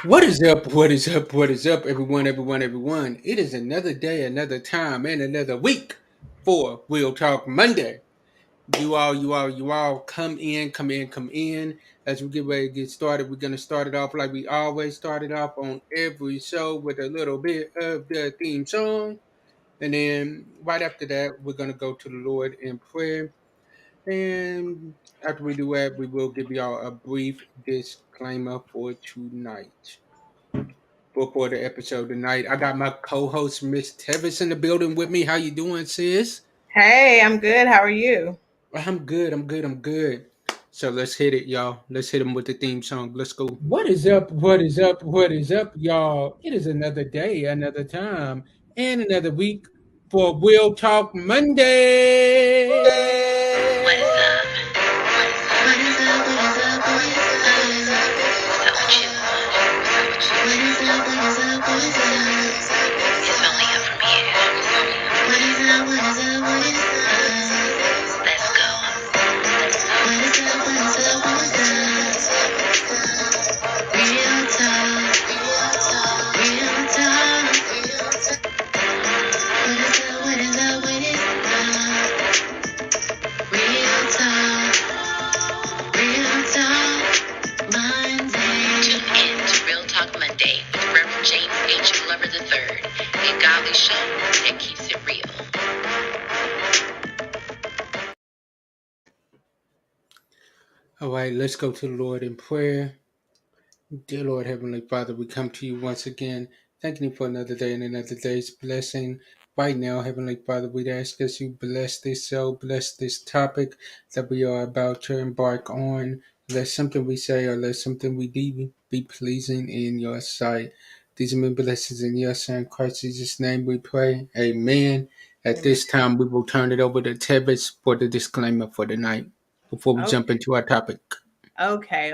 What is up? What is up? What is up, everyone, everyone, everyone? It is another day, another time, and another week for We'll Talk Monday. You all, come in. As we get ready to get started, we're going to start it off like we always started off on every show with a little bit of the theme song. And then right after that, we're going to go to the Lord in prayer. And after we do that, we will give y'all a brief disclaimer for tonight for the episode tonight. I got my co-host Miss Tevis in the building with me. How you doing, sis? Hey, I'm good. How are you? I'm good. I'm good. So let's hit it, y'all. Let's hit them with the theme song. Let's go. What is up? What is up? What is up, y'all? It is another day, another time, and another week for We'll Talk Monday. What is up? What is up? What is up? What is up? So what you want? What is up? What is up? What is up? It's only up from here. What is up? What is up? What is up? Let's go. What is up? What is up? What is up? Real talk. Real talk. What is up? What is up? What is up? Real talk. Real Talk Monday. Tune in to Real Talk Monday with Reverend James H. Glover III, a godly show that keeps it real. All right, let's go to the Lord in prayer. Dear Lord, Heavenly Father, we come to you once again, thanking you for another day and another day's blessing. Right now, Heavenly Father, we ask that you bless this show, bless this topic that we are about to embark on. Let something we say or let something we do be pleasing in your sight. These are my blessings in your Son, Christ Jesus' name we pray. Amen. At Amen. this time, we will turn it over to Tevis for the disclaimer for the night before we jump Okay. into our topic. Okay.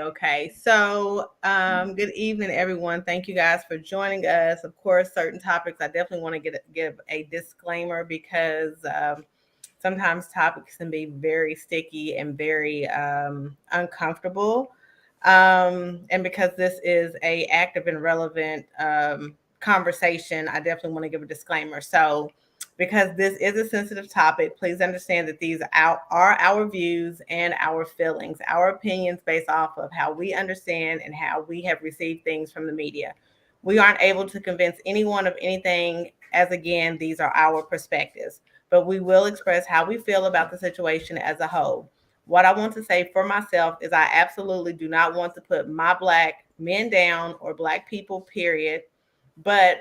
Good evening, everyone. Thank you guys for joining us. Of course, certain topics I definitely want to give a disclaimer because sometimes topics can be very sticky and very uncomfortable. And because this is a active and relevant conversation, I definitely want to give a disclaimer. So, because this is a sensitive topic, please understand that these are our views and our feelings, our opinions based off of how we understand and how we have received things from the media. We aren't able to convince anyone of anything, as again, these are our perspectives, but we will express how we feel about the situation as a whole. What I want to say for myself is I absolutely do not want to put my black men down or black people, period. But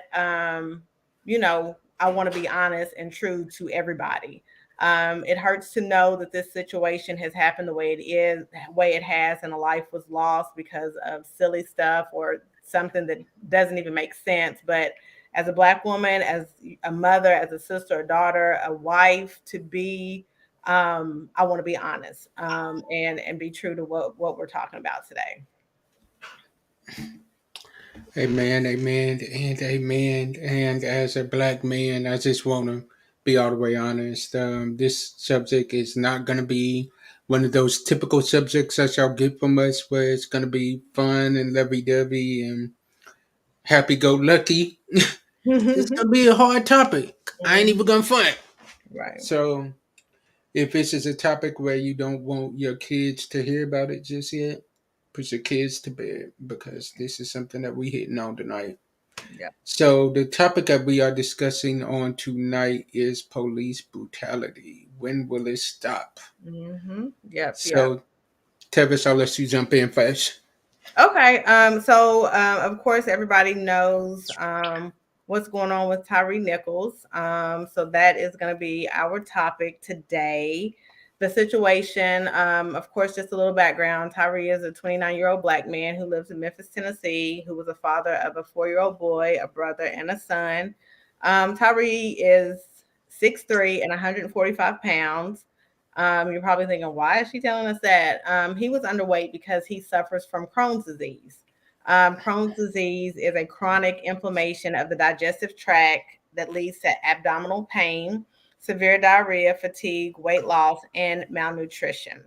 I want to be honest and true to everybody. It hurts to know that this situation has happened the way it is, the way it has, and a life was lost because of silly stuff or something that doesn't even make sense. But as a black woman, as a mother, as a sister, a daughter, a wife to be, I want to be honest and be true to what we're talking about today. Amen, amen, and amen. And as a black man, I just want to be all the way honest. This subject is not going to be one of those typical subjects that y'all get from us where it's going to be fun and lovey dovey and happy go lucky. It's going to be a hard topic. I ain't even going to front. Right. So, if this is a topic where you don't want your kids to hear about it just yet, put your kids to bed because this is something that we hitting on tonight. Yeah. So, the topic that we are discussing on tonight is police brutality. When will it stop? Yep. So, Tevis, I'll let you jump in first. Okay. Of course, everybody knows what's going on with Tyree Nichols. So that is going to be our topic today. The situation, of course, just a little background. Tyree is a 29-year-old black man who lives in Memphis, Tennessee, who was a father of a 4-year-old boy, a brother, and a son. Tyree is 6'3" and 145 pounds. You're probably thinking, why is she telling us that? He was underweight because he suffers from Crohn's disease. Crohn's disease is a chronic inflammation of the digestive tract that leads to abdominal pain, severe diarrhea, fatigue, weight loss, and malnutrition.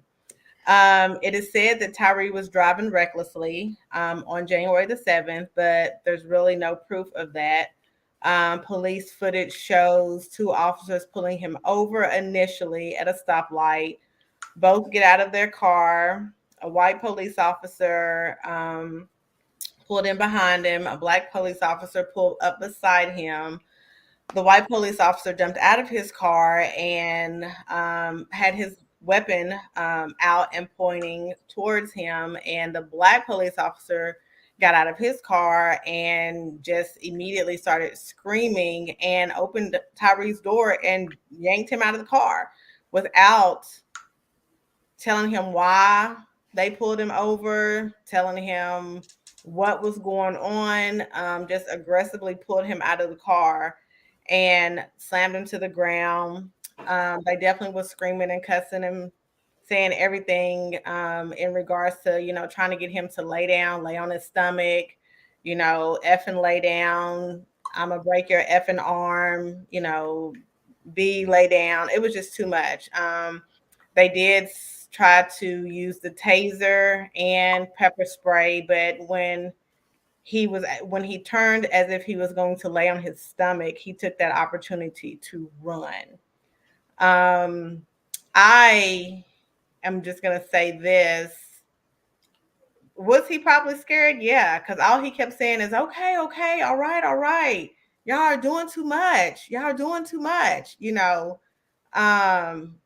It is said that Tyree was driving recklessly on January the 7th, but there's really no proof of that. Police footage shows two officers pulling him over initially at a stoplight. Both get out of their car. A white police officer pulled in behind him. A black police officer pulled up beside him. The white police officer jumped out of his car and had his weapon out and pointing towards him. And the black police officer got out of his car and just immediately started screaming and opened Tyree's door and yanked him out of the car without telling him why they pulled him over, telling him what was going on, just aggressively pulled him out of the car and slammed him to the ground. They definitely was screaming and cussing him, saying everything in regards to, trying to get him to lay down, lay on his stomach, effing lay down. I'm going to break your effing arm, B, lay down. It was just too much. They did try to use the taser and pepper spray, but when he turned as if he was going to lay on his stomach, he took that opportunity to run. I am just gonna say this. Was he probably scared? Yeah, because all he kept saying is okay, okay, all right, all right. Y'all are doing too much. Y'all are doing too much, Um,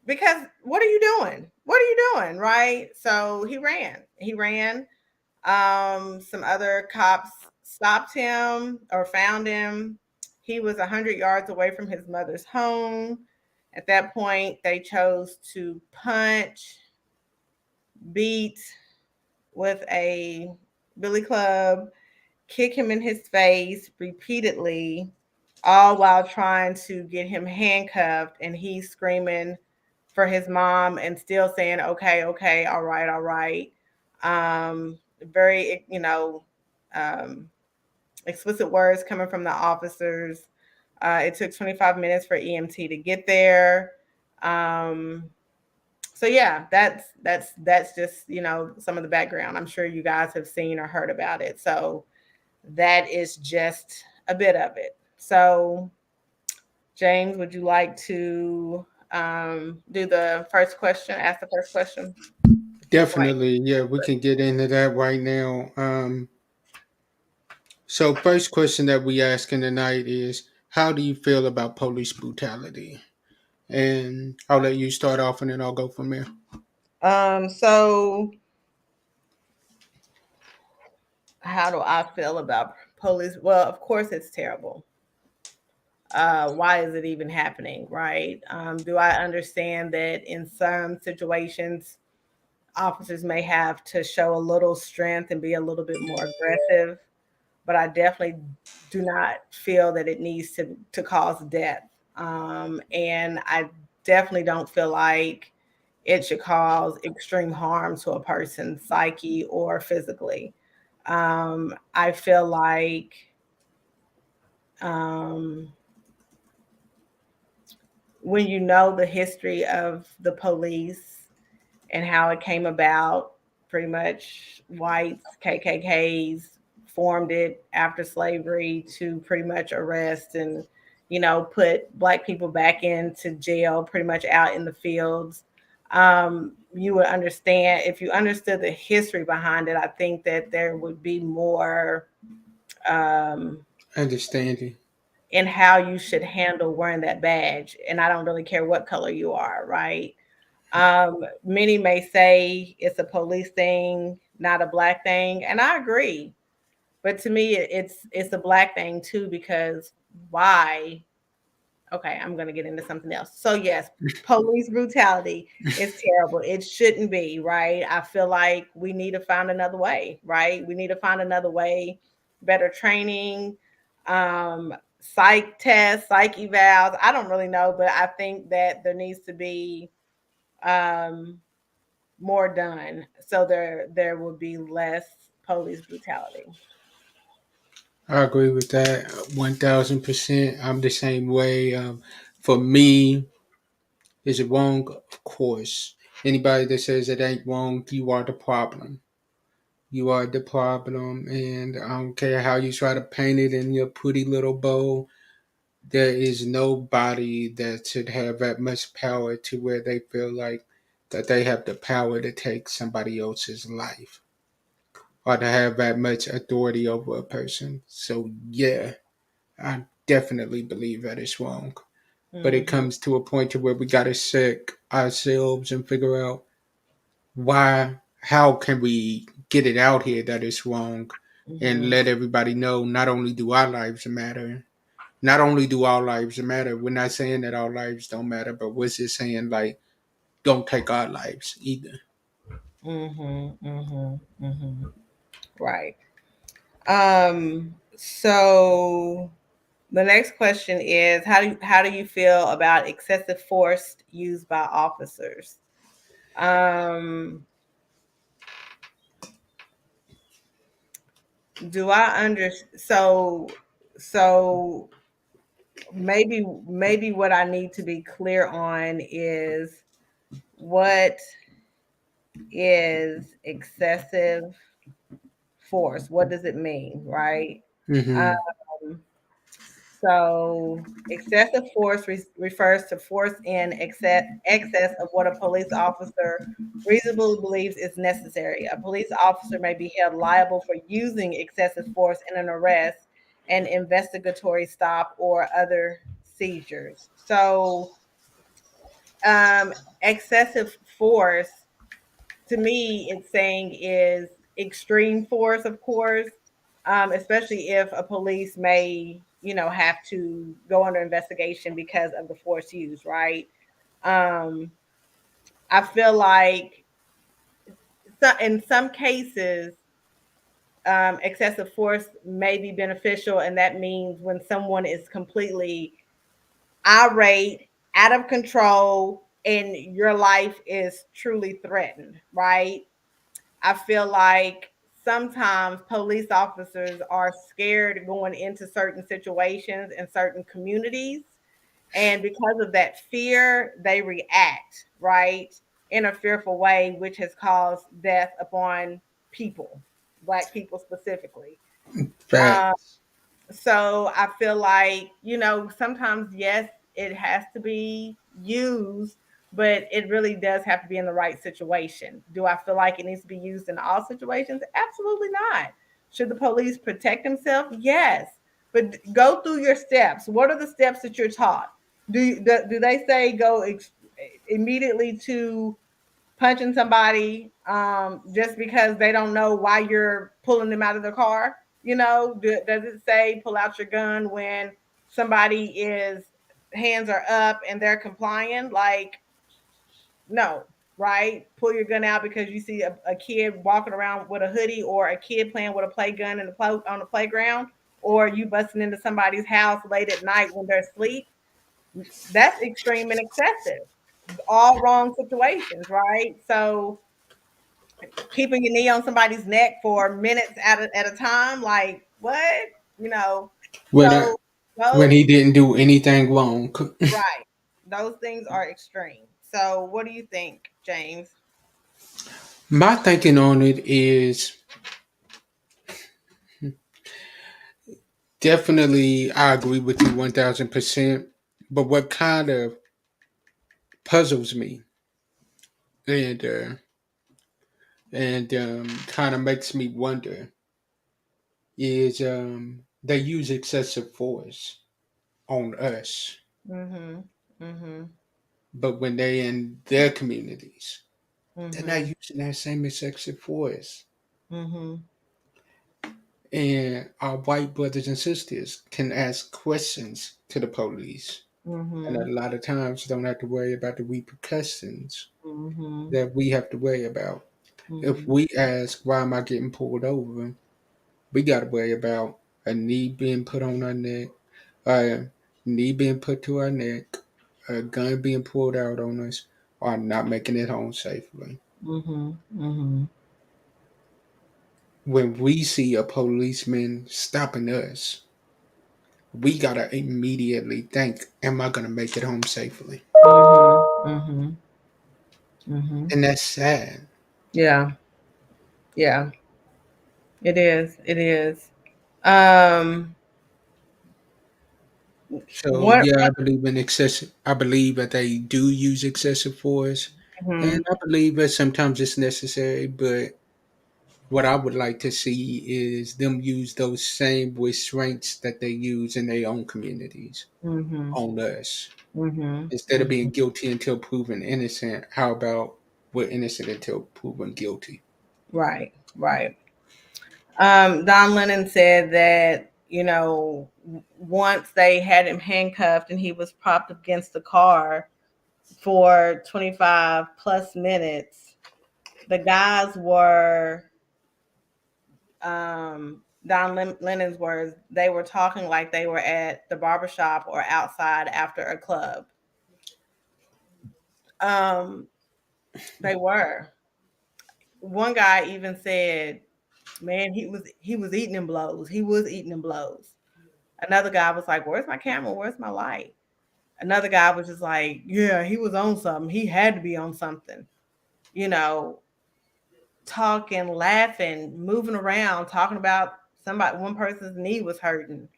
because what are you doing? What are you doing? Right. So he ran. He ran. Some other cops stopped him or found him. He was 100 yards away from his mother's home. At that point, they chose to punch, beat with a billy club, kick him in his face repeatedly, all while trying to get him handcuffed. And he's screaming for his mom and still saying, okay, okay, all right, all right. Very, um, explicit words coming from the officers. It took 25 minutes for EMT to get there. So yeah, that's just some of the background. I'm sure you guys have seen or heard about it. So that is just a bit of it. So James, would you like to do the first question? Ask the first question. Right. Definitely, yeah, we can get into that right now. So first question that we asking tonight is, how do you feel about police brutality? And I'll let you start off, and then I'll go from there. So how do I feel about police? Well, of course it's terrible. Why is it even happening, right? Do I understand that in some situations officers may have to show a little strength and be a little bit more aggressive, but I definitely do not feel that it needs to cause death. And I definitely don't feel like it should cause extreme harm to a person's psyche or physically. I feel like um, when you know the history of the police and how it came about, pretty much whites, KKKs formed it after slavery to pretty much arrest and, put black people back into jail, pretty much out in the fields. You would understand if you understood the history behind it. I think that there would be more um, Understanding. in how you should handle wearing that badge. And I don't really care what color you are, right? Many may say it's a police thing, not a black thing, and I agree. But to me, it's a black thing too because why? Okay, I'm going to get into something else. So yes, police brutality is terrible. It shouldn't be, right? I feel like we need to find another way, right? We need to find another way, better training, psych tests, psych evals. I don't really know, but I think that there needs to be um, more done so there will be less police brutality. I agree with that 1000%. I'm the same way. For me, is it wrong? Of course. Anybody that says it ain't wrong, you are the problem. You are the problem, and I don't care how you try to paint it in your pretty little bow. There is nobody that should have that much power to where they feel like that they have the power to take somebody else's life or to have that much authority over a person. So yeah, I definitely believe that is wrong. But it Mm-hmm. comes to a point to where we gotta check ourselves and figure out why, how can we get it out here that it's wrong, and Mm-hmm. let everybody know not only do our lives matter, not only do our lives matter, we're not saying that our lives don't matter, but we're just saying like don't take our lives either. Mm-hmm. Mm-hmm. Mm-hmm. Right. So the next question is how do you feel about excessive force used by officers? Um, do I under so maybe what I need to be clear on is what is excessive force? What does it mean, right? Mm-hmm. Um, So, excessive force refers to force in excess of what a police officer reasonably believes is necessary. A police officer may be held liable for using excessive force in an arrest, an investigatory stop, or other seizures. So, excessive force to me, it's saying is extreme force, of course, especially if a police may, have to go under investigation because of the force used, right? Um, I feel like in some cases, excessive force may be beneficial, and that means when someone is completely irate, out of control, and your life is truly threatened, right? I feel like sometimes police officers are scared going into certain situations in certain communities. And because of that fear, they react, right, in a fearful way, which has caused death upon people, Black people specifically. Um, Facts. so I feel like, sometimes, yes, it has to be used, but it really does have to be in the right situation. Do I feel like it needs to be used in all situations? Absolutely not. Should the police protect themselves? Yes. But go through your steps. What are the steps that you're taught? Do they say go immediately to punching somebody just because they don't know why you're pulling them out of the car? Does it say pull out your gun when somebody is hands are up and they're complying? Like, no, right? Pull your gun out because you see a kid walking around with a hoodie, or a kid playing with a play gun on the playground, or you busting into somebody's house late at night when they're asleep. That's extreme and excessive. All wrong situations, right? So keeping your knee on somebody's neck for minutes at a time, like what? You know, When so when those he didn't do anything wrong. right, those things are extreme. So what do you think, James? My thinking on it is definitely I agree with you 1000%. But what kind of puzzles me and kind of makes me wonder is they use excessive force on us, Mhm. Mhm. but when they in their communities, they're not Mhm. using that same excessive force. Mhm. And our white brothers and sisters can ask questions to the police, and a Mhm. lot of times don't have to worry about the repercussions Mhm. that we have to worry about. If Mhm. we ask, why am I getting pulled over? We got to worry about a knee being put on our neck, a knee being put to our neck, a gun being pulled out on us, or not making it home safely. Mhm. Mhm. When we see a policeman stopping us, we got to immediately think, am I going to make it home safely? Mhm. Mhm. Mm-hmm. and that's sad. Yeah. Yeah. It is. It is. Um. So What? yeah, I What? believe in excessive. I believe that they do use excessive force, and Mhm. I believe that sometimes it's necessary. But what I would like to see is them use those same restraints that they use in their own communities Mhm. on us. Mhm. Instead of being Mhm. guilty until proven innocent, how about we're innocent until proven guilty? Right. Right. Don Lennon said that once they had him handcuffed and he was propped against the car for 25 plus minutes, the guys were Lennon's words, they were talking like they were at the barbershop or outside after a club. Um, they were. One guy even said, "Man, he was eating them blows. He was eating them blows." Another guy was like, "Where's my camera? Where's my light?" Another guy was just like, "Yeah, he was on something. He had to be on something." You know, talking, laughing, moving around, talking about somebody. One person's knee was hurting.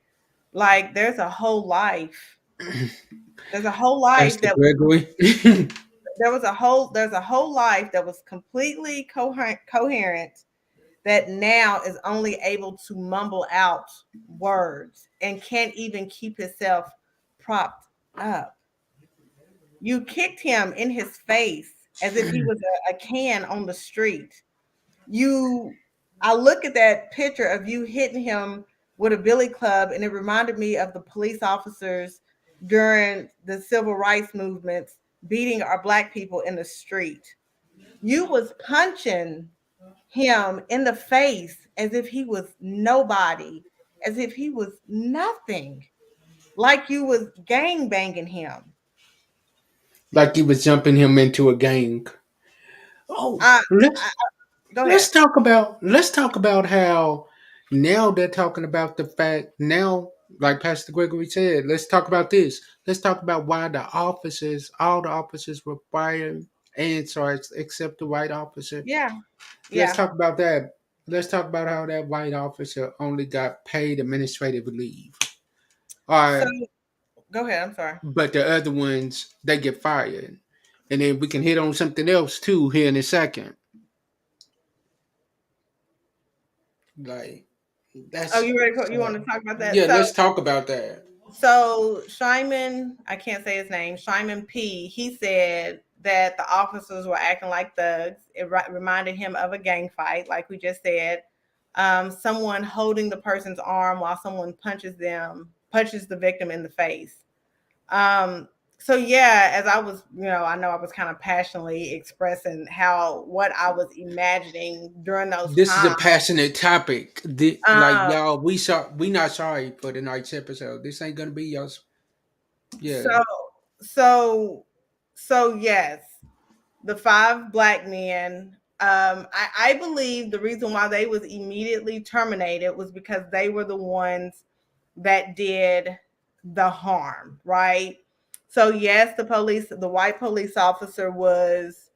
Like there's a whole life. There's a whole life Pastor that was Gregory. there's a whole life that was completely coherent that now is only able to mumble out words and can't even keep himself propped up. You kicked him in his face as if he was a can on the street. You, I look at that picture of you hitting him with a billy club, and it reminded me of the police officers during the civil rights movements beating our black people in the street. You was punching him in the face as if he was nobody, as if he was nothing, like you was gang banging him. Like he was jumping him into a gang. Oh, I, let's I Go let's ahead. talk about how now they're talking about the fact now, like Pastor Gregory said, let's talk about this. Let's talk about why all the officers were fired and sorry, except the white officer. Yeah, Let's yeah. talk about that. Let's talk about how that white officer only got paid administrative leave. All So right, go ahead. I'm sorry. but the other ones they get fired. And then we can hit on something else too here in a second. Like Oh, that's you ready? You want sad. to talk about that? Yeah, So let's talk about that. Shyman, I can't say his name, Shyman P, he said that the officers were acting like thugs. It reminded him of a gang fight, like we just said. Someone holding the person's arm while someone punches the victim in the face. Um, so yeah, as I was, I know I was kind of passionately expressing what I was imagining during those This is times. a passionate topic. Like Um, y'all, we not sorry for tonight's episode. This ain't gonna be y'all's. Yeah, so so so yes, the five black men. I believe the reason why they was immediately terminated was because they were the ones that did the harm, right? So yes, the white police officer was,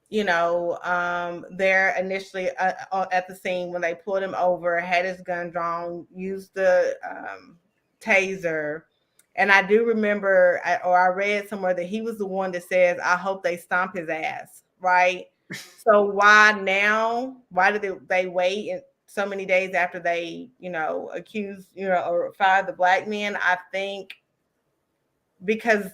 there initially at the scene when they pulled him over, had his gun drawn, used the taser. And I do remember, or I read somewhere that he was the one that says, "I hope they stomp his ass." Right. So why now? Why did they wait so many days after they, accused, or fired the black men? I think because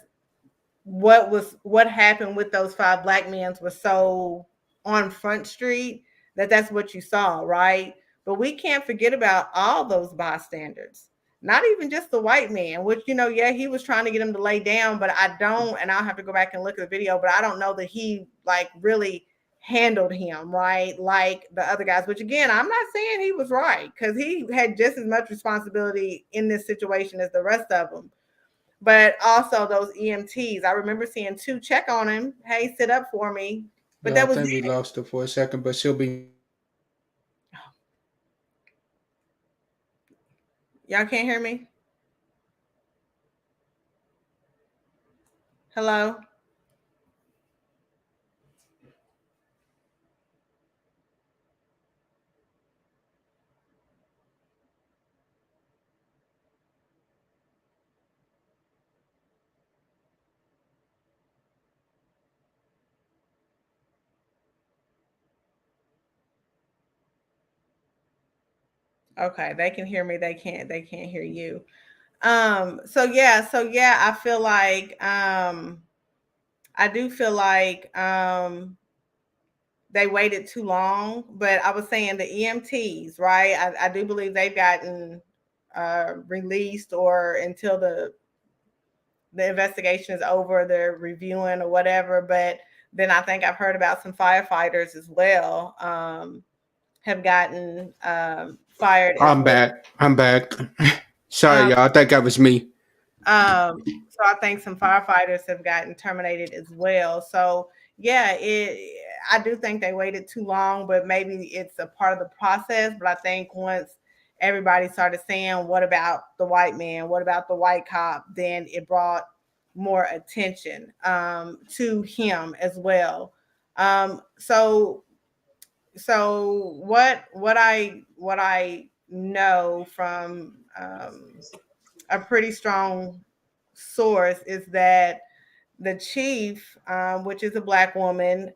what happened with those five black men was so on Front Street that's what you saw, right? But we can't forget about all those bystanders, not even just the white man, which, yeah, he was trying to get him to lay down, but I don't, and I'll have to go back and look at the video, but I don't know that he like really handled him right like the other guys, which again, I'm not saying he was right because he had just as much responsibility in this situation as the rest of them, but also those EMTs. I remember seeing two check on him. Hey, sit up for me. But yeah. I that was think we it. lost her for a second, but she'll be. Y'all can't hear me? Hello? Okay, they can hear me. They can't hear you. So yeah, I feel like I do feel like they waited too long. But I was saying the EMTs, right? I do believe they've gotten released or until the investigation is over, they're reviewing or whatever. But then I think I've heard about some firefighters as well, have gotten fired as I'm well. back. I'm back. Sorry, Um, y'all. I think that was me. so I think some firefighters have gotten terminated as well. So yeah, I do think they waited too long, but maybe it's a part of the process. But I think once everybody started saying, "What about the white man? What about the white cop?" then it brought more attention to him as well. So what I know from a pretty strong source is that the chief, which is a black woman,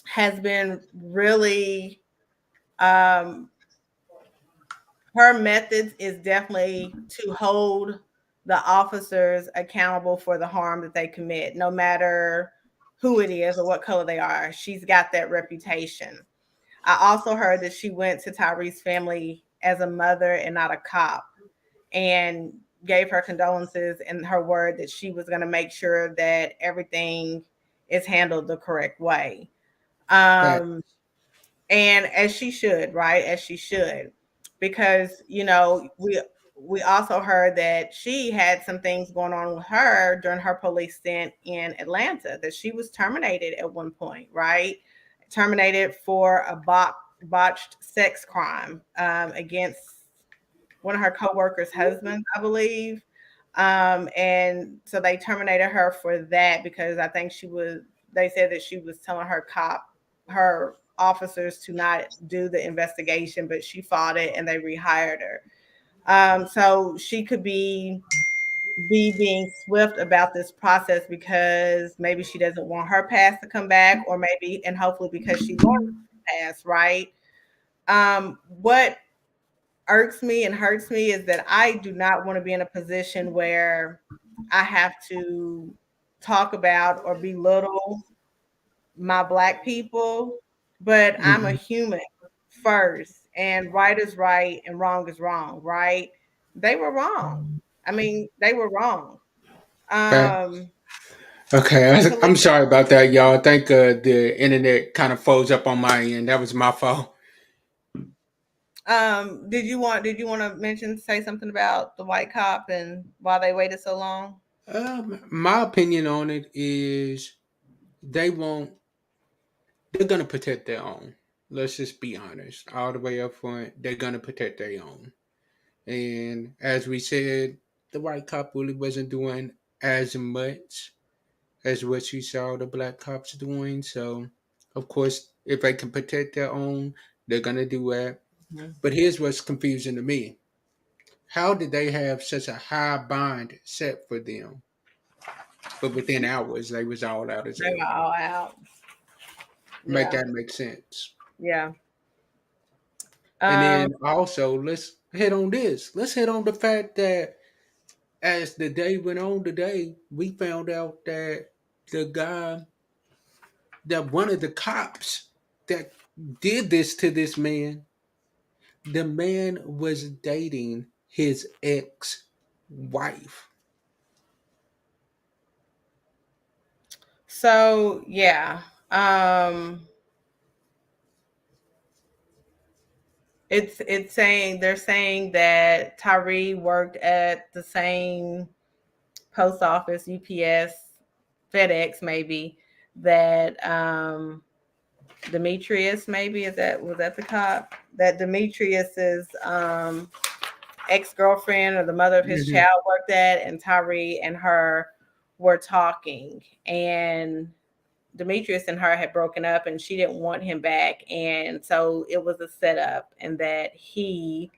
has been really um, her methods is definitely to hold the officers accountable for the harm that they commit, no matter who it is or what color they are. She's got that reputation. I also heard that she went to Tyree's family as a mother and not a cop, and gave her condolences and her word that she was going to make sure that everything is handled the correct way. Back. Um, and as she should, right? As she should, because we also heard that she had some things going on with her during her police stint in Atlanta, that she was terminated at one point, right? Terminated for a botched sex crime against one of her coworkers' husbands, I believe. And so they terminated her for that because I think they said that she was telling her officers to not do the investigation, but she fought it and they rehired her. So she could be being swift about this process because maybe she doesn't want her past to come back, or maybe and hopefully because she learned from the past, right? What irks me and hurts me is that I do not want to be in a position where I have to talk about or belittle my black people, but I'm a Hmm. human first, and right is right and wrong is wrong, right? They were wrong. I mean, they were wrong. Back. Um, Okay, I'm Talia, sorry about that, y'all. I think the internet kind of froze up on my end. That was my fault. did you want to say something about the white cop and why they waited so long? My opinion on it is they won't. They're gonna protect their own. Let's just be honest. All the way up front, they're gonna protect their own. And as we said, the white cop really wasn't doing as much as what she saw the black cops doing. So, of course, if they can protect their own, they're gonna do that. Mhm. But here's what's confusing to me: how did they have such a high bond set for them, but within hours they was all out of They were jail? all out. Make Yeah, that make sense? yeah. And Um, then also let's hit on this. Let's hit on the fact that as the day went on today, we found out that the guy, that one of the cops that did this to this man, the man was dating his ex wife. so yeah. Um, it's saying they're saying that Tyree worked at the same post office, UPS, FedEx, maybe that Demetrius, maybe was that the cop that Demetrius's ex girlfriend or the mother of his Hmm. child worked at, and Tyree and her were talking, and Demetrius and her had broken up and she didn't want him back. And so it was a setup, and that he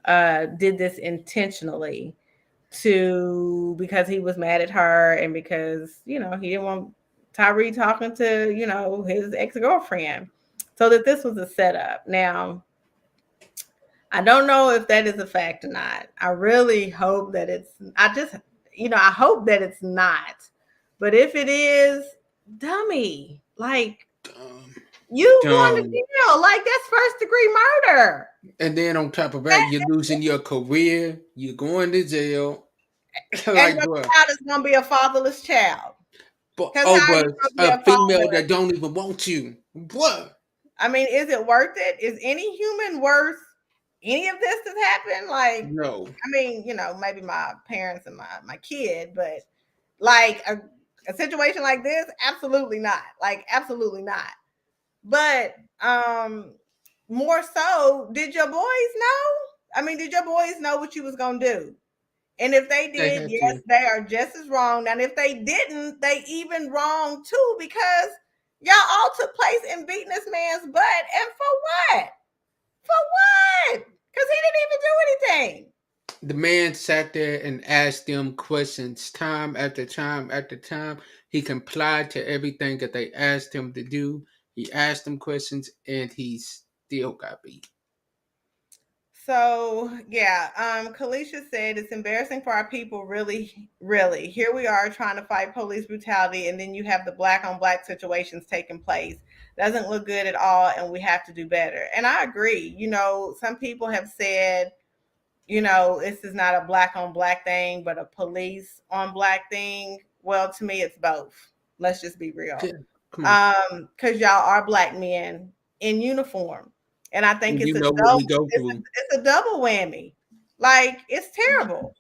did this intentionally because he was mad at her and because, he didn't want Tyree talking to, his ex girlfriend. So that this was a setup. Now, I don't know if that is a fact or not. I really hope that it's, I just, I hope that it's not. But if it is, dummy, like, Dumb. you going to Dumb. jail. Like, that's first degree murder. And then on top of that, you're losing your career. You're going to jail. And Like, your bro. child is going to be a fatherless child. But, Because oh, how are you but going to be a a female father? that don't even want you. What? I mean, is it worth it? Is any human worth any of this that's happened? Like, No. I mean, maybe my parents and my kid, but like a situation like this, absolutely not. Like, absolutely not. But more so, did your boys know? I mean, did your boys know what you was gonna do? And if they They did, had yes, to. they are just as wrong. And if they didn't, they even wrong too, because y'all all took place in beating this man's butt. And for what? For what? Because he didn't even do anything. The man sat there and asked them questions time after time after time. He complied to everything that they asked him to do. He asked them questions and he still got beat. So yeah, Kalisha said it's embarrassing for our people. Really, really. Here we are trying to fight police brutality, and then you have the black on black situations taking place. Doesn't look good at all, and we have to do better. And I agree. Some people have said, this is not a black on black thing, but a police on black thing. Well, to me, it's both. Let's just be real. Yeah, come on. Because y'all are black men in uniform, and I think And it's you a know what we double, go it's a, through. it's a double whammy. Like, it's terrible,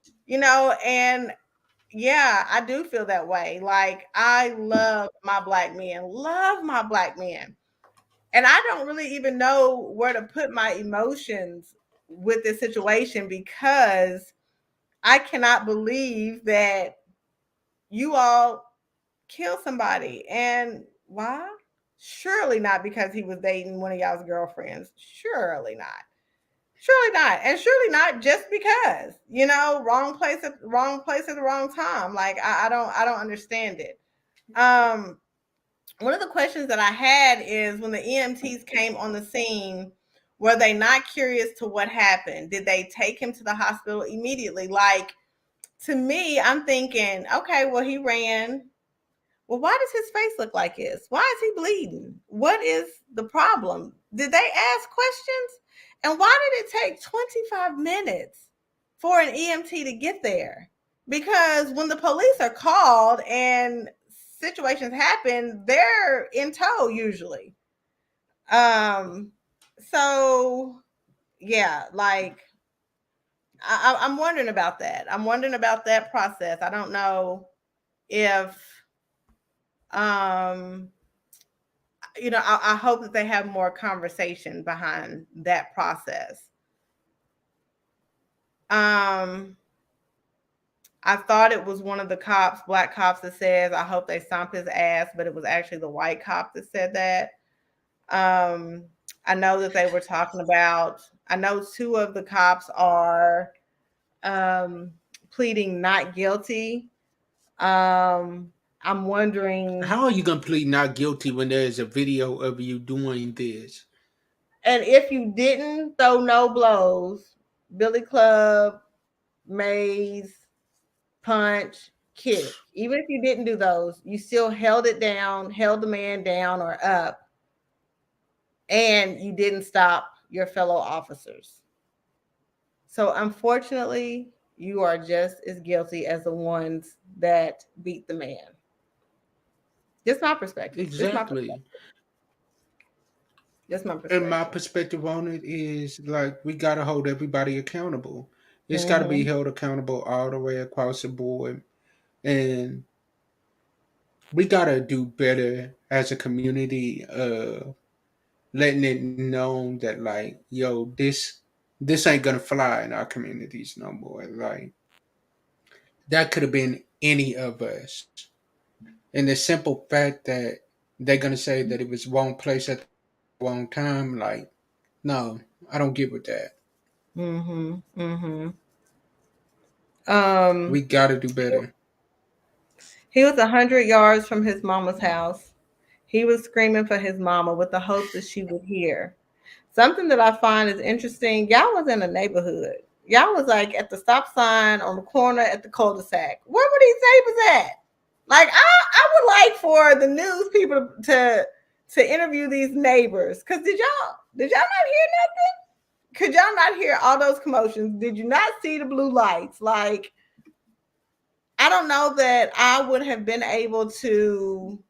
and yeah, I do feel that way. Like, I love my black men, and I don't really even know where to put my emotions with this situation, because I cannot believe that you all kill somebody. And why? Surely not because he was dating one of y'all's girlfriends. Surely not. Surely not. And surely not just because, wrong place at the wrong time. Like, I don't understand it. Um One of the questions that I had is, when the EMTs came on the scene, were they not curious to what happened? Did they take him to the hospital immediately? Like, to me, I'm thinking, okay, well, he ran. Well, why does his face look like this? Why is he bleeding? What is the problem? Did they ask questions? And why did it take 25 minutes for an EMT to get there? Because when the police are called and situations happen, they're in tow usually. Um, so yeah, like, I'm wondering about that. I'm wondering about that process. I don't know if um I hope that they have more conversation behind that process. um I thought it was one of the cops, black cops, that says, I hope they stomp his ass, but it was actually the white cop that said that. um I know that they were talking about, I know two of the cops are um pleading not guilty. I'm wondering, How are you gonna plead not guilty when there is a video of you doing this? and if you didn't throw no blows, Billy Club, maze, punch, kick, even if you didn't do those, you still held it down, held the man down or up, and you didn't stop your fellow officers. So unfortunately, you are just as guilty as the ones that beat the man. Just my perspective. Just my Exactly. perspective. Just my And my perspective. perspective on it is like we gotta hold everybody accountable. It's gotta be Mm-hmm. held accountable all the way across the board. And we gotta do better as a community, letting it known that like, yo, this ain't gonna fly in our communities no more. Like that could have been any of us. And the simple fact that they're gonna say that it was wrong place at the wrong time, like, no, I don't get with that. Mm-hmm. Mm-hmm. Um, We gotta do better. he was 100 yards from his mama's house. He was screaming for his mama with the hopes that she would hear. Something that I find is interesting. Y'all was in a neighborhood. Y'all was like at the stop sign on the corner at the cul-de-sac. Where were these neighbors at? Like I would like for the news people to interview these neighbors. Cause did y'all not hear nothing? Could y'all not hear all those commotions? Did you not see the blue lights? Like I don't know that I would have been able to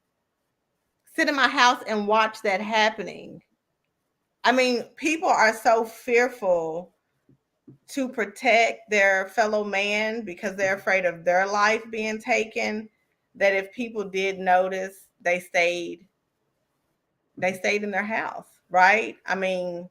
sit in my house and watch that happening. I mean, people are so fearful to protect their fellow man because they're afraid of their life being taken that if people did notice, they stayed in their house, right? I mean,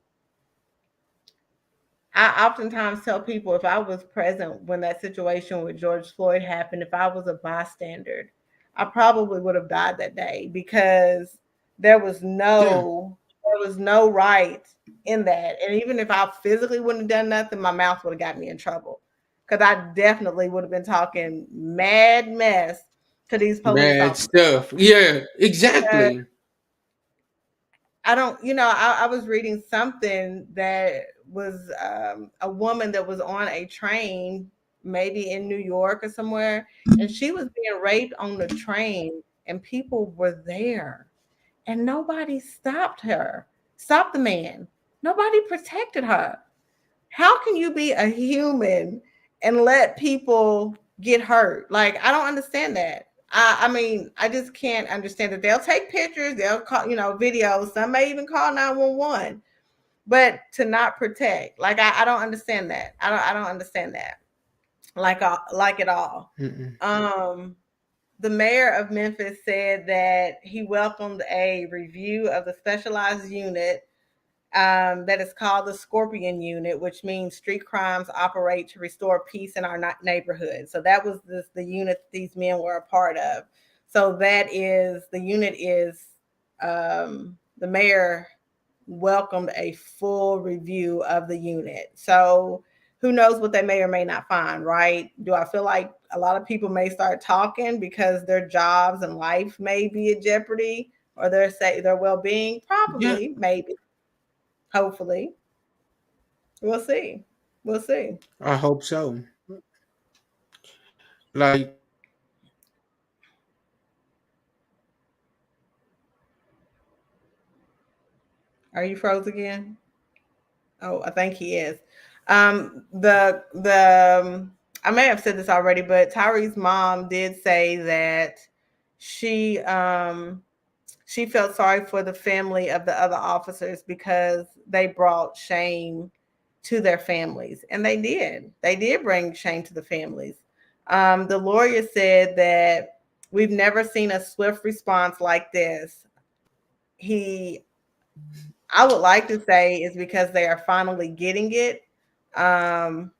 I oftentimes tell people if I was present when that situation with George Floyd happened, if I was a bystander, I probably would have died that day because there was Yeah. no there was no right in that. And even if I physically wouldn't have done nothing, my mouth would have got me in trouble. Because I definitely would have been talking mad mess to these police Bad officers. stuff. Yeah, exactly. I don't, I was reading something that was a woman that was on a train, maybe in New York or somewhere, and she was being raped on the train, and people were there, and nobody stopped her, stopped the man. Nobody protected her. How can you be a human and let people get hurt? Like, I don't understand that. I mean, I just can't understand that. They'll take pictures, they'll call, videos. Some may even call 911, but to not protect, like, I don't understand that. I don't understand that. Like at all. Mm-mm. Um, the mayor of Memphis said that he welcomed a review of the specialized unit that is called the Scorpion Unit, which means street crimes operate to restore peace in our neighborhood. So that was the unit these men were a part of. So the unit is the mayor welcomed a full review of the unit. So who knows what they may or may not find, right? Do I feel like a lot of people may start talking because their jobs and life may be in jeopardy or their well-being? Yeah, Probably, maybe. Hopefully. We'll see. We'll see. I hope so. Like, Are you froze again? Oh, I think he is. The I may have said this already, but Tyree's mom did say that she she felt sorry for the family of the other officers because they brought shame to their families, and they did. They did bring shame to the families. The lawyer said that we've never seen a swift response like this. He I would like to say is because they are finally getting it. Um,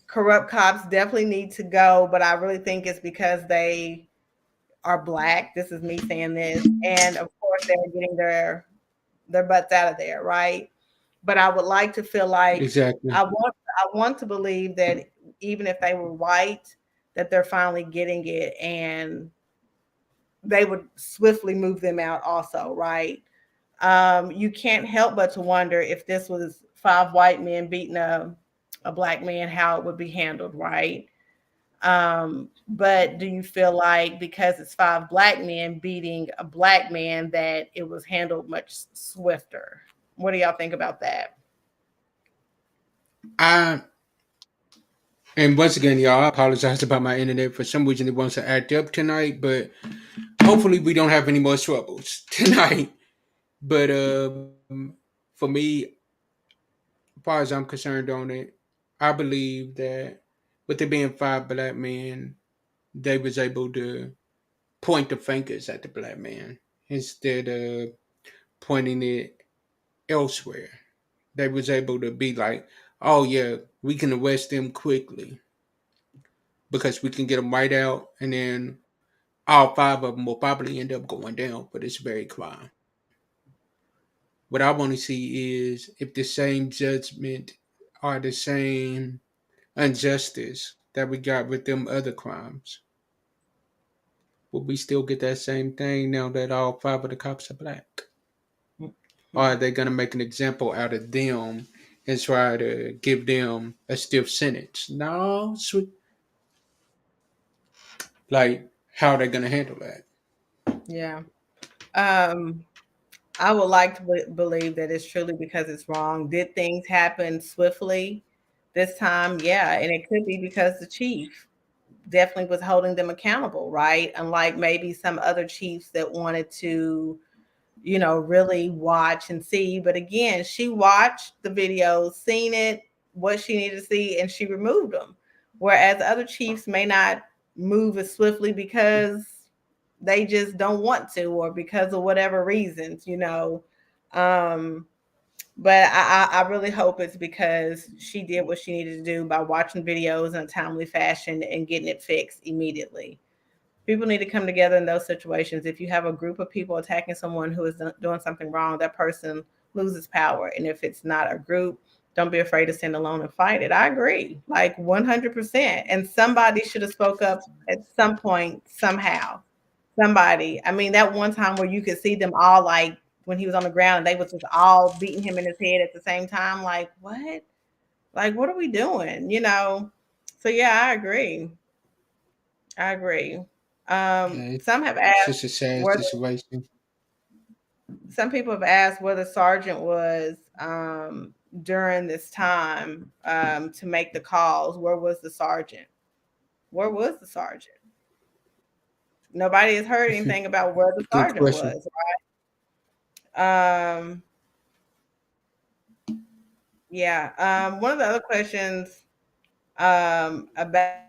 Corrupt cops definitely need to go, but I really think it's because they are black. This is me saying this, and of course they're getting their butts out of there, right? But I would like to feel like exactly. I want to believe that even if they were white, that they're finally getting it and they would swiftly move them out also, right? You can't help but to wonder if this was five white men beating a black man, how it would be handled, right? But do you feel like because it's five black men beating a black man that it was handled much swifter? What do y'all think about that? I and once again, y'all, I apologize about my internet. For some reason, it wants to act up tonight, but hopefully, we don't have any more troubles tonight. But for me, as far as I'm concerned on it, I believe that with there being five black men, they was able to point the fingers at the black man instead of pointing it elsewhere. They was able to be like, "Oh yeah, we can arrest them quickly because we can get them right out, and then all five of them will probably end up going down for this very crime." What I want to see is if the same judgment or the same injustice that we got with them other crimes. Will we still get that same thing now that all five of the cops are black? or are they going to make an example out of them and try to give them a stiff sentence? No, sweet. Like, how are they going to handle that? Yeah. Um, I would like to believe that it's truly because it's wrong. Did things happen swiftly this time? Yeah, and it could be because the chief definitely was holding them accountable, right? Unlike maybe some other chiefs that wanted to, really watch and see. But again, she watched the videos, seen it, what she needed to see, and she removed them. Whereas other chiefs may not move as swiftly because they just don't want to, or because of whatever reasons. Um, but I really hope it's because she did what she needed to do by watching videos in a timely fashion and getting it fixed immediately. People need to come together in those situations. If you have a group of people attacking someone who is doing something wrong, that person loses power. And if it's not a group, don't be afraid to stand alone and fight it. I agree, like 100%. And somebody should have spoke up at some point, somehow. Somebody. I mean, that one time where you could see them all, like when he was on the ground and they was just all beating him in his head at the same time. Like, what? Like, what are we doing? So yeah, I agree. I agree. Yeah, Some have it's asked just a sad where situation. some people have asked where the sergeant was during this time to make the calls. Where was the sergeant? Where was the sergeant? Nobody has heard anything about where the Good sergeant question. was. Um, yeah. One of the other questions about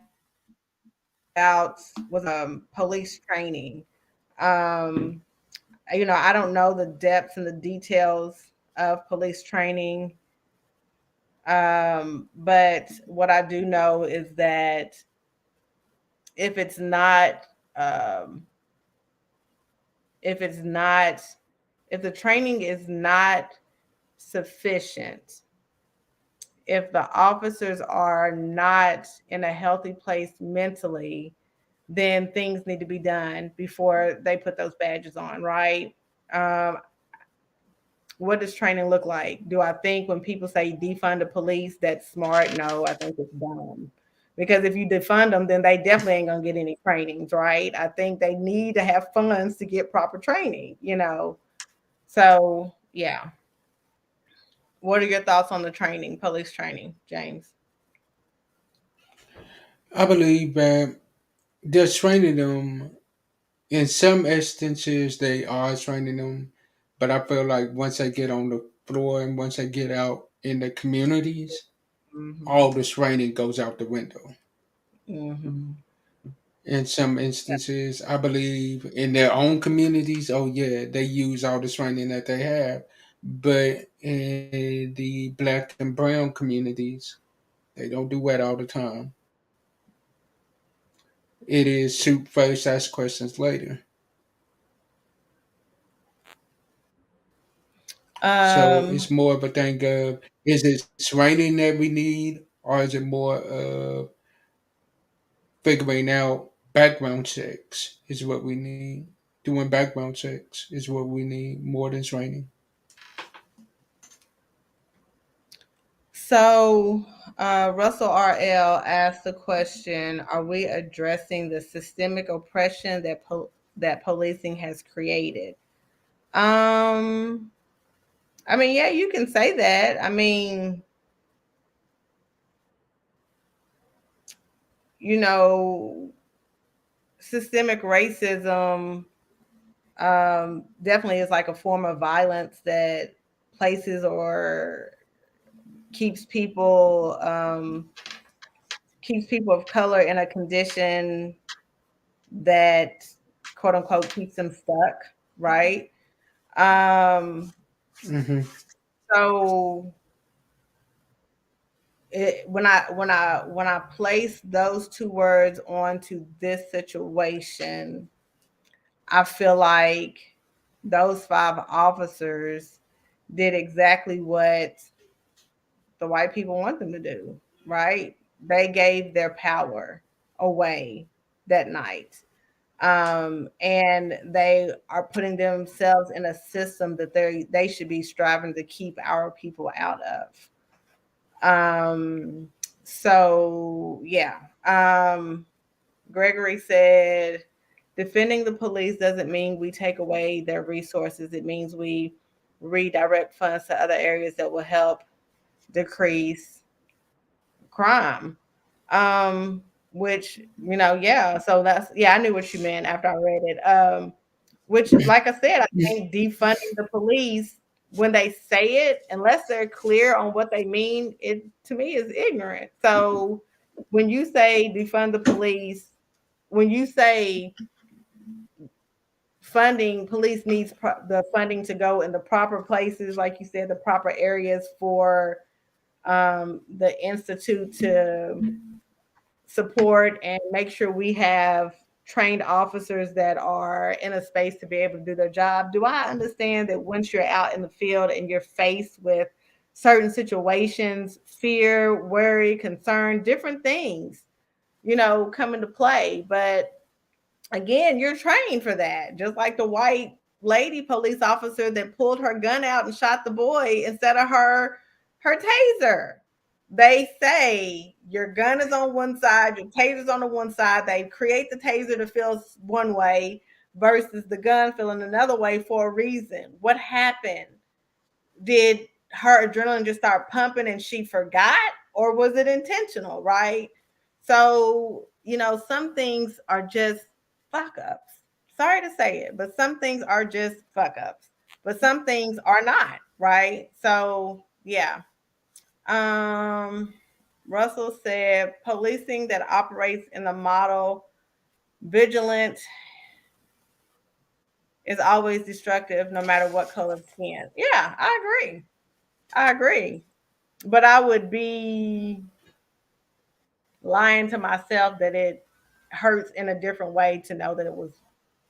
was police training. Um, I don't know the depths and the details of police training. But what I do know is that if it's not, um, if it's not, if the training is not sufficient, if the officers are not in a healthy place mentally, then things need to be done before they put those badges on, right? Um, what does training look like? Do I think when people say defund the police, that's smart? No, I think it's dumb. Because if you defund them, then they definitely ain't gonna get any trainings, right? I think they need to have funds to get proper training. So yeah. What are your thoughts on the training, police training, James? I believe that they're training them. In some instances, they are training them, but I feel like once they get on the floor and once they get out in the communities, Hmm. all the training goes out the window. Hmm. In some instances, I believe in their own communities, oh yeah, they use all the training that they have. But in the black and brown communities, they don't do that all the time. It is shoot first, ask questions later. So Um, it's more of a thing of, is it training that we need, or is it more of figuring out background checks is what we need? Doing background checks is what we need more than training. so Russell RL asked the question: are we addressing the systemic oppression that policing has created? Um, I mean, yeah, you can say that. I mean, you know, systemic racism definitely is like a form of violence that places or keeps people um, keeps people of color in a condition that quote unquote keeps them stuck, right? Um, Hmm. so when I place those two words onto this situation, I feel like those five officers did exactly what the white people want them to do, right? They gave their power away that night. And they are putting themselves in a system that they should be striving to keep our people out of. So yeah. Gregory said, defending the police doesn't mean we take away their resources. It means we redirect funds to other areas that will help decrease crime. Um, which, yeah. So that's, yeah, I knew what you meant after I read it. Which, like I said, I think defunding the police, when they say it, unless they're clear on what they mean, it to me is ignorant. So when you say defund the police, when you say funding, police needs the funding to go in the proper places, like you said, the proper areas for the institute to support and make sure we have trained officers that are in a space to be able to do their job. Do I understand that once you're out in the field and you're faced with certain situations, fear, worry, concern, different things, come into play? But again, you're trained for that. Just like the white lady police officer that pulled her gun out and shot the boy instead of her taser. They say your gun is on one side, your taser's on the one side. They create the taser to feel one way versus the gun feeling another way for a reason. What happened? Did her adrenaline just start pumping and she forgot, or was it intentional, right? So, some things are just fuck ups. Sorry to say it, but some things are just fuck ups, but some things are not, right? So, yeah. Um, Russell said policing that operates in the model vigilant is always destructive no matter what color skin. Yeah, I agree. I agree. But I would be lying to myself that it hurts in a different way to know that it was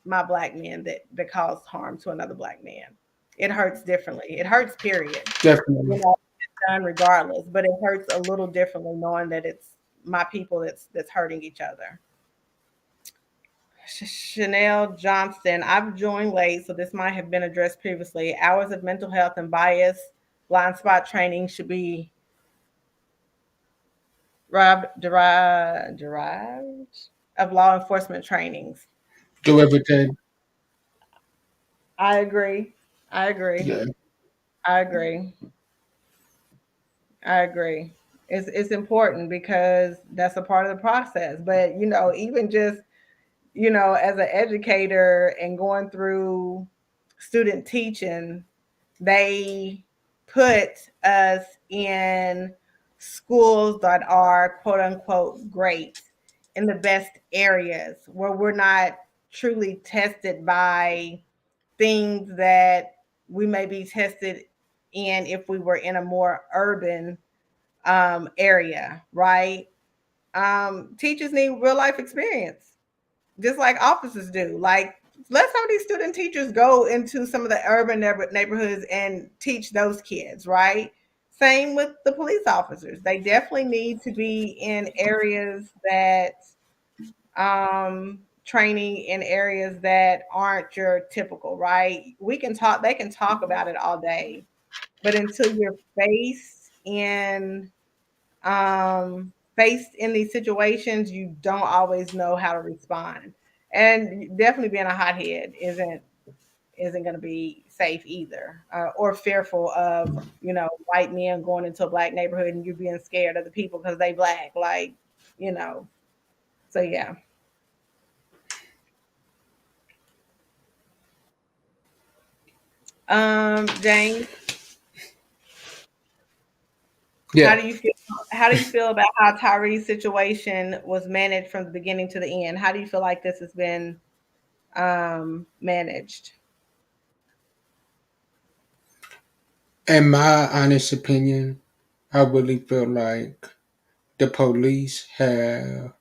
my black man that caused harm to another black man. It hurts differently. It hurts, period. Definitely. It's done regardless, but it hurts a little differently knowing that it's my people that's hurting each other. Chanel Johnston, I've joined late, so this might have been addressed previously. Hours of mental health and bias blind spot training should be derived of law enforcement trainings. Derivative. I agree. I agree. Yeah. I agree. I agree. It's important because that's a part of the process. But even just as an educator and going through student teaching, they put us in schools that are quote unquote great in the best areas where we're not truly tested by things that we may be tested in if we were in a more urban area, right? Teachers need real life experience, just like officers do. Like, let some of these student teachers go into some of the urban neighborhoods and teach those kids, right? Same with the police officers. They definitely need to be in areas that training in areas that aren't your typical, right? They can talk about it all day, but until you're faced in these situations, you don't always know how to respond. And definitely being a hothead isn't going to be safe either, or fearful of white men going into a black neighborhood and you being scared of the people because they black, like you know. So yeah. James, how Yeah. do you feel? How do you feel about how Tyree's situation was managed from the beginning to the end? How do you feel like this has been managed? In my honest opinion, I really feel like the police have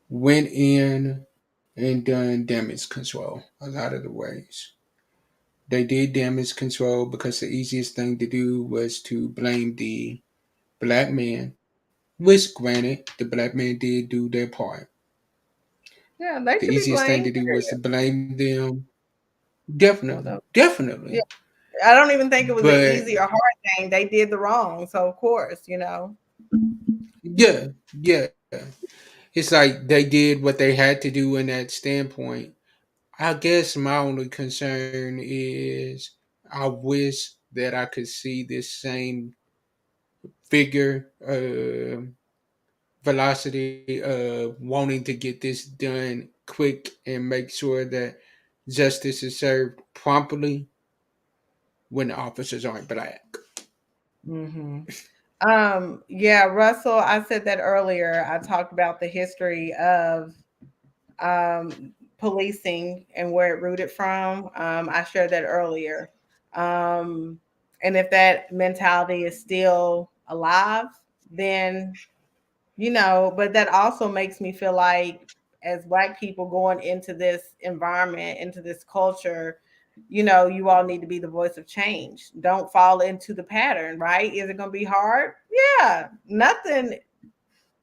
went in and done damage control a lot of the ways. They did damage control because the easiest thing to do was to blame the black man, which granted the black man did do their part. Yeah, they The should be easiest thing to blamed. do was to Period. blame them. Definitely, So definitely. yeah, I don't even think it was an But easy or hard thing. They did the wrong, so of course, you know. yeah, yeah. It's like they did what they had to do in that standpoint. I guess my only concern is I wish that I could see this same figure, velocity, wanting to get this done quick and make sure that justice is served promptly when the officers aren't black. Hmm. Yeah, Russell, I said that earlier. I talked about the history of policing and where it rooted from. I shared that earlier. Um, and if that mentality is still alive, then, you know, but that also makes me feel like as Black people going into this environment, into this culture, you know, you all need to be the voice of change. Don't fall into the pattern, right? Is it going to be hard? Yeah. Nothing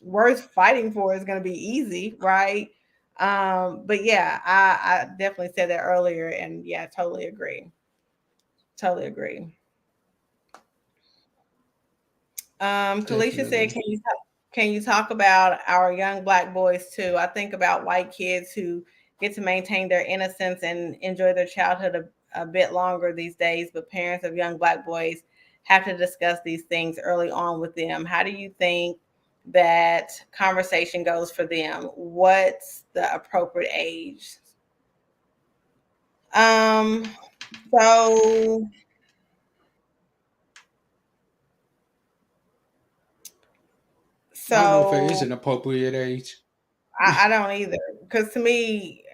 worth fighting for is going to be easy, right? But yeah, I definitely said that earlier, and yeah, totally agree. Totally agree. Kalisha said, Definitely. can you talk about our young Black boys too? I think about white kids who get to maintain their innocence and enjoy their childhood a bit longer these days, but parents of young Black boys have to discuss these things early on with them. How do you think that conversation goes for them? What's the appropriate age? Um, so I don't know if it is so an appropriate age. I don't either, because to me,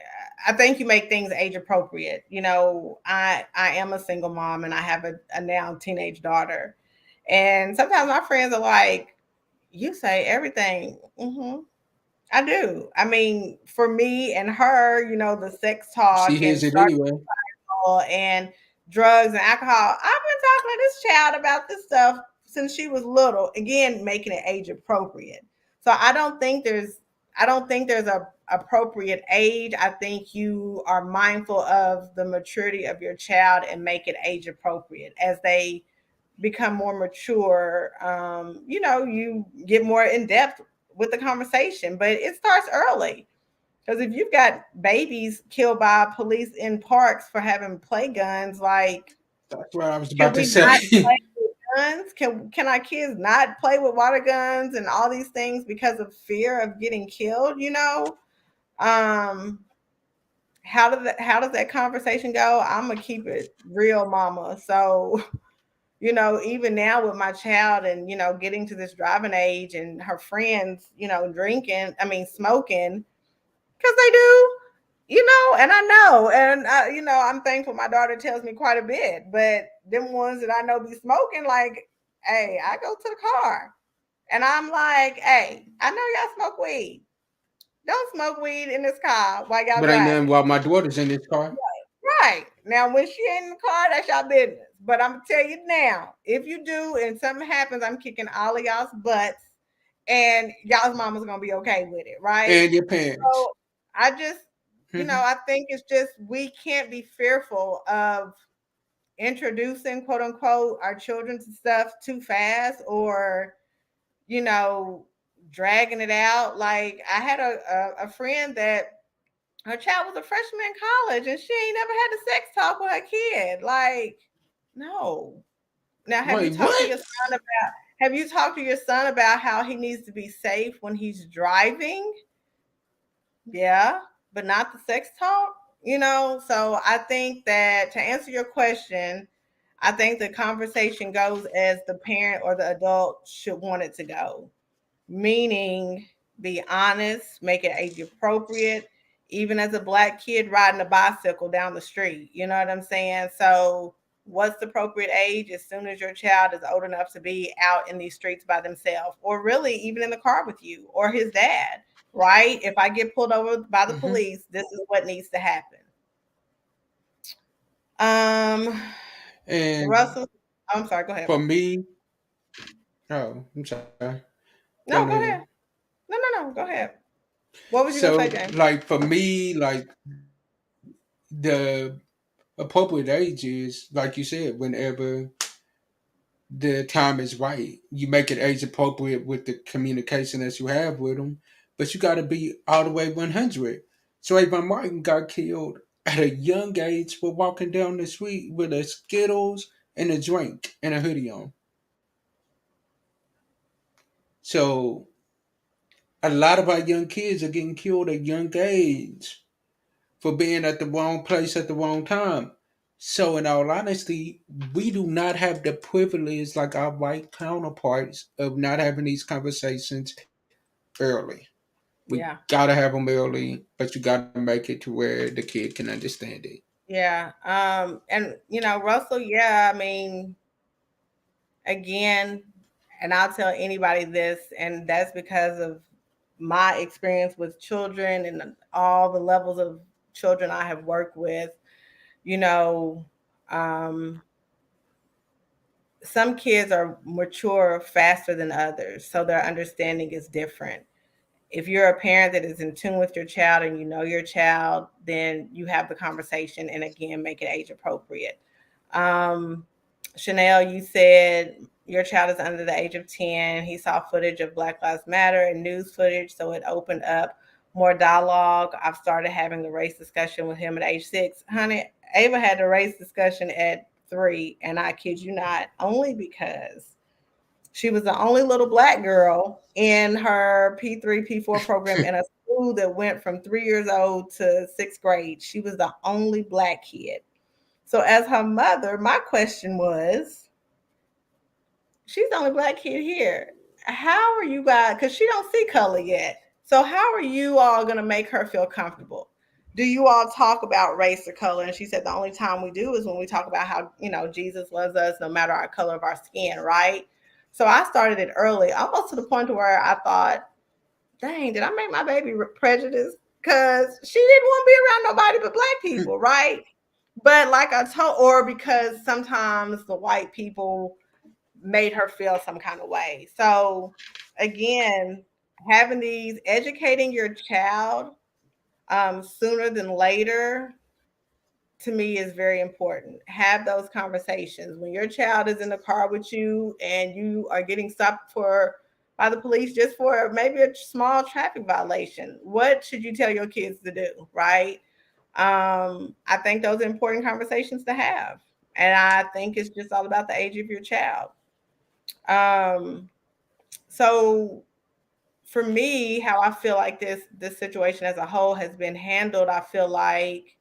I think you make things age appropriate. You know, I am a single mom and I have a now teenage daughter, and sometimes my friends are like, "You say everything." I do. I mean, for me and her, you know, the sex She talk and hears it starting anyway. and drugs and alcohol. I've been talking to this child about this stuff since she was little. Again, making it age appropriate. So I don't think there's a appropriate age. I think you are mindful of the maturity of your child and make it age appropriate as they become more mature. You know, you get more in depth with the conversation, but it starts early. Because if you've got babies killed by police in parks for having play guns, like, That's what I was can about to we say. not play with guns? Can our kids not play with water guns and all these things because of fear of getting killed? You know, um, how does that conversation go? I'm gonna keep it real, mama. So you know, even now with my child and you know getting to this driving age and her friends, you know, drinking, I mean smoking, because they do, you know, and I know, and you know, I'm thankful my daughter tells me quite a bit, but them ones that I know be smoking, like, hey, I go to the car and I'm like, hey, I know y'all smoke weed. Don't smoke weed in this car while y'all But ain't nothing driving. while my daughter's in this car. Right. Now, when she ain't in the car, that's y'all business. But I'm gonna tell you now, if you do and something happens, I'm kicking all of y'all's butts and y'all's mama's gonna be okay with it, right? And your parents. So I just, you know, Hmm. I think it's just we can't be fearful of introducing quote unquote our children to stuff too fast or, you know, dragging it out. Like I had a friend that her child was a freshman in college and she ain't never had a sex talk with her kid. Like, no. Now have you Wait, talked to what? your son about have you talked to your son about how he needs to be safe when he's driving? Yeah, but not the sex talk, you know? So I think that to answer your question, I think the conversation goes as the parent or the adult should want it to go, meaning be honest, make it age appropriate, even as a Black kid riding a bicycle down the street. You know what I'm saying? So, what's the appropriate age? As soon as your child is old enough to be out in these streets by themselves, or really even in the car with you or his dad, right? If I get pulled over by the Hmm. police, this is what needs to happen. Um, And Russell, I'm sorry, go ahead. for me, oh, I'm sorry. Go No, on go ahead. ahead. No, no, no, go ahead. What was you gonna say, So, James? like for me, like the appropriate age is like you said, whenever the time is right. You make it age appropriate with the communication that you have with them, but you got to be all the way 100. So Avon Martin got killed at a young age for walking down the street with a Skittles and a drink and a hoodie on. So a lot of our young kids are getting killed at young age for being at the wrong place at the wrong time. So, in all honesty, we do not have the privilege like our white counterparts of not having these conversations early. We Yeah. gotta have them early, but you gotta make it to where the kid can understand it. Yeah. And Russell, yeah, I mean, again, and I'll tell anybody this, and that's because of my experience with children and all the levels of children I have worked with. You know, um, some kids are mature faster than others, so their understanding is different. If you're a parent that is in tune with your child and you know your child, then you have the conversation and again make it age appropriate. Um, Chanel, you said your child is under the age of 10. He saw footage of Black Lives Matter and news footage, so it opened up more dialogue. I've started having the race discussion with him at age 6. Honey, Ava had the race discussion at 3, and I kid you not, only because she was the only little black girl in her P3, P4 program in a school that went from 3 years old to sixth grade. She was the only black kid. So, as her mother, my question was, she's the only black kid here. How are you guys? Because she don't see color yet. So, how are you all going to make her feel comfortable? Do you all talk about race or color? And she said the only time we do is when we talk about how Jesus loves us no matter our color of our skin, right? So I started it early, almost to the point to where I thought, dang, did I make my baby prejudiced? Because she didn't want to be around nobody but black people, right? But like I told, or because sometimes the white people made her feel some kind of way. So again, having these, educating your child sooner than later, to me is very important. Have those conversations when your child is in the car with you and you are getting stopped for by the police just for maybe a small traffic violation. What should you tell your kids to do, right? I think those are important conversations to have. And I think it's just all about the age of your child. Um, so for me, how I feel like this situation as a whole has been handled, I feel like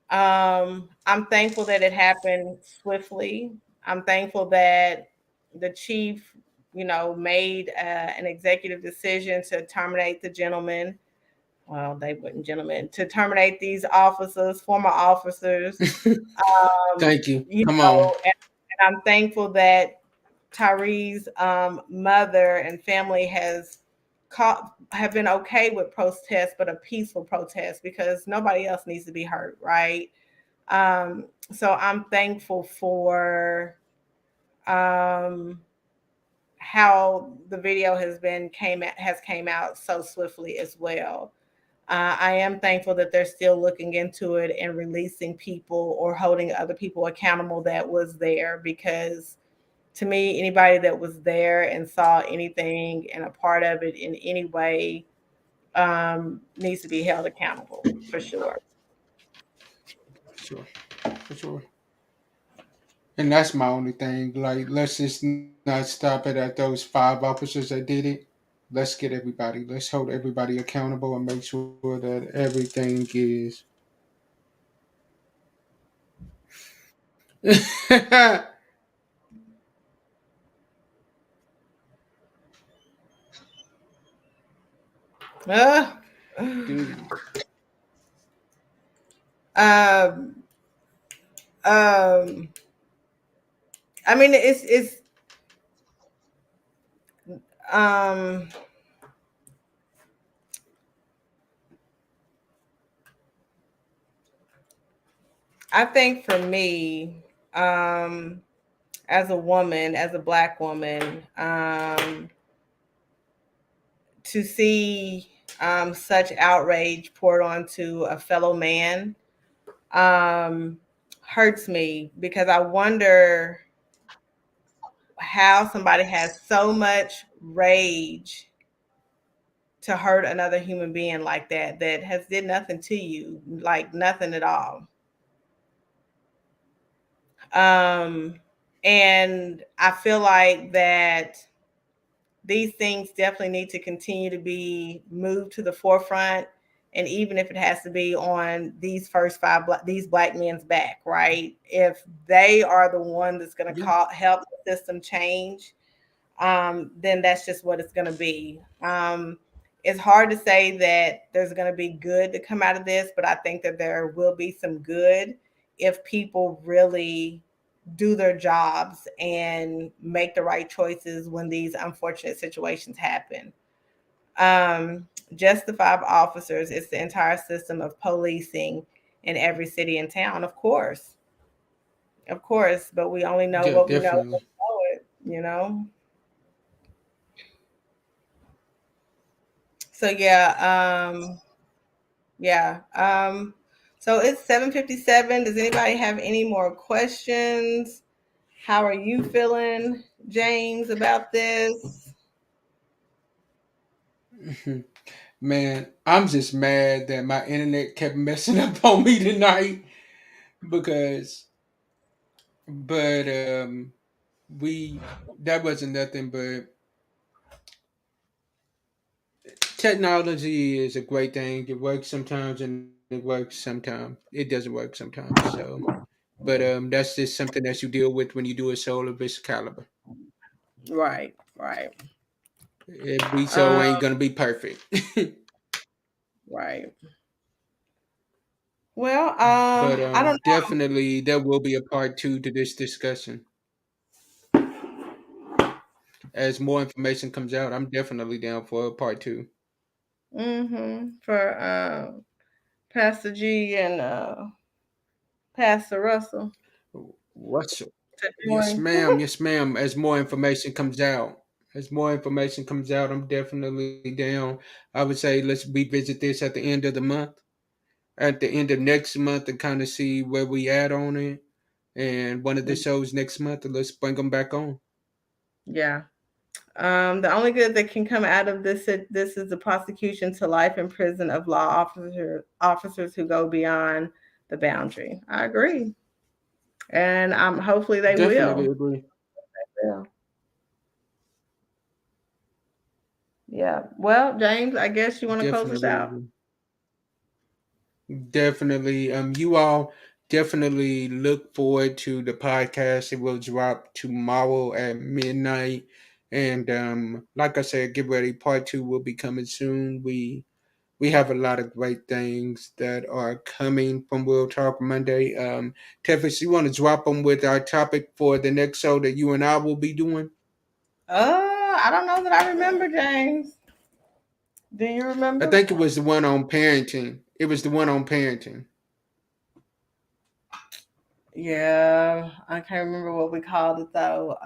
I'm thankful that it happened swiftly. I'm thankful that the chief, made an executive decision to terminate the gentleman. Well, they wouldn't gentlemen to terminate these officers, former officers. Thank you. Come on. And I'm thankful that Tyree's mother and family have been okay with protests, but a peaceful protest because nobody else needs to be hurt, right? So I'm thankful for um, how the video has came out so swiftly as well. I am thankful that they're still looking into it and releasing people or holding other people accountable that was there because to me, anybody that was there and saw anything and a part of it in any way needs to be held accountable for sure. Sure. For sure. And that's my only thing. Like, let's just not stop it at those 5 officers that did it. Let's get everybody. Let's hold everybody accountable and make sure that everything is. Uh, Dude. um, um, I mean, um, I think for me, as a woman, as a black woman, to see such outrage poured onto a fellow man um, hurts me because I wonder how somebody has so much rage to hurt another human being like that that has did nothing to you, like nothing at all. Um, and I feel like that these things definitely need to continue to be moved to the forefront. And even if it has to be on these first these black men's back, right? If they are the one that's going to Yeah, call help the system change, then that's just what it's going to be. It's hard to say that there's going to be good to come out of this, but I think that there will be some good if people really do their jobs and make the right choices when these unfortunate situations happen. Justified officers, it's the entire system of policing in every city and town, of course, but we only know yeah, what we know when definitely, we know it, you know? So yeah. So it's 7:57. Does anybody have any more questions? How are you feeling, James, about this? man. I'm just mad that my internet kept messing up on me tonight because, but we that wasn't nothing but technology is a great thing. It works sometimes and it works sometimes. It doesn't work sometimes. So, but that's just something that you deal with when you do a solo of this caliber. Right, right. Every show Um, ain't gonna be perfect. right. Well, But I don't definitely there will be a part two to this discussion. As more information comes out, I'm definitely down for a part two. know. For Pastor G and Pastor Russell What's to yes, join. ma'am, yes, ma'am. As more information comes out, I'm definitely down. I would say let's revisit this at the end of the month, at the end of next month, and kind of see where we at on it. And one of the shows next month, and let's bring them back on. Yeah. The only good that can come out of this is the prosecution to life in prison of officers who go beyond the boundary. I agree, and hopefully they Definitely will. agree. Yeah, yeah. Well, James, I guess you want to close us Definitely out. agree. Definitely. You all definitely look forward to the podcast. It will drop tomorrow at midnight. And like I said, get ready. Part two will be coming soon. We have a lot of great things that are coming from Real Talk Monday. Tefis, you want to drop them with our topic for the next show that you and I will be doing? I don't know that I remember, James. Do you I remember? think it was the one on parenting. It was the one on parenting. Yeah, I can't remember what we called it though.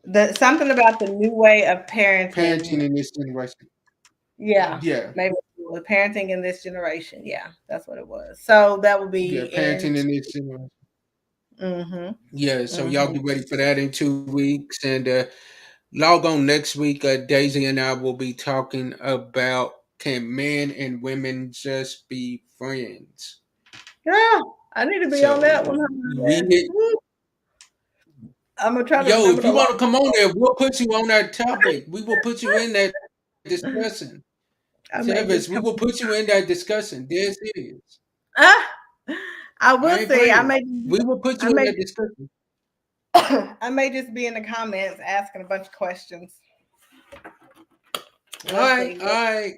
The something about the new way of parenting. Parenting in this generation. Yeah, Yeah. maybe the parenting in this generation. Yeah, that's what it was. So that will Yeah, be in. parenting in this generation. Mm-hmm. Yeah, so y'all Mm-hmm. get ready for that in 2 weeks. And log on next week. Daisy and I will be talking about can men and women just be friends? Yeah, I need to be on So that one. we hit, I'm gonna try to yo, remember if the you law. want to come on there, we'll put you on that topic. We will put you in that discussion. I may Travis, we just will come. put you in that discussion. Dead serious. Ah, I I will ain't see. playing. We will put I you in may, that discussion. I may just be in the comments asking a bunch of questions. All Let's right, see. all right.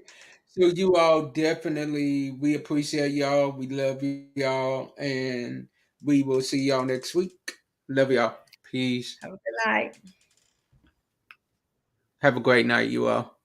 So you all definitely, we appreciate y'all. We love y'all, and we will see y'all next week. Love y'all. Peace. Have a good night. Have a great night, you all.